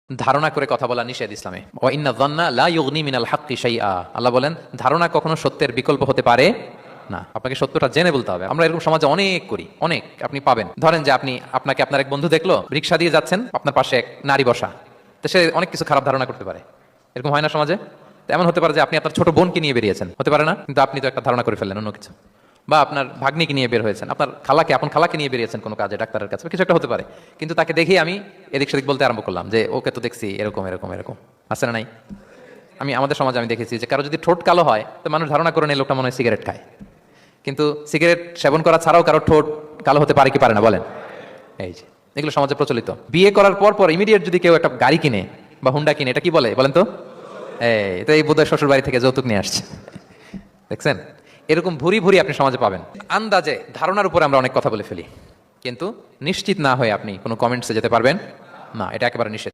ধারণা করে কথা বলা নিষেধ ইসলামে। ওয়া ইন্না যান্না লা ইউগনি মিনাল হাক্কি শাইআ, আল্লাহ বলেন ধারণা কখনো সত্যের বিকল্প হতে পারে না। আপনাকে সত্যটা জেনে বলতে হবে। আমরা এরকম সমাজে অনেক করি, অনেক আপনি পাবেন। ধরেন যে আপনাকে আপনার এক বন্ধু দেখলো, রিকশা দিয়ে যাচ্ছেন, আপনার পাশে এক নারী বসা, তো সে অনেক কিছু খারাপ ধারণা করতে পারে। এরকম হয় না সমাজে? তো এমন হতে পারে যে আপনি আপনার ছোট বোনকে নিয়ে বেরিয়েছেন, হতে পারে না? কিন্তু আপনি তো একটা ধারণা করে ফেললেন অন্য কিছু। বা আপনার ভাগ্নিকে নিয়ে বের হয়েছেন, আপনার খালাকে নিয়ে বেরিয়েছেন কোনো কাজে, ডাক্তারের কাছে, কিছু একটা হতে পারে। কিন্তু তাকে দেখেই আমি এদিক সেদিক বলতে আরম্ভ করলাম যে ওকে তো দেখছি এরকম এরকম এরকম। আছে না নাই? আমাদের সমাজে আমি দেখেছি যে কারো যদি ঠোঁট কালো হয় তো মানুষ ধারণা করে নেই লোকটা মনে হয় সিগারেট খায়। কিন্তু সিগারেট সেবন করা ছাড়াও কারো ঠোঁট কালো হতে পারে কি পারে না বলেন? এই যে এগুলো সমাজে প্রচলিত। বিয়ে করার পর ইমিডিয়েট যদি কেউ একটা গাড়ি কিনে বা হুন্ডা কিনে, এটা কি বলে বলেন তো? এই বোধহয় শ্বশুর বাড়ি থেকে যৌতুক নিয়ে আসছে। দেখছেন? এরকম ভুরি ভুরি আপনি সমাজে পাবেন। আন্দাজে ধারণার উপরে আমরা অনেক কথা বলে ফেলি, কিন্তু নিশ্চিত না হয়ে আপনি কোনো কমেন্টসে যেতে পারবেন না, এটা একেবারে নিষেধ।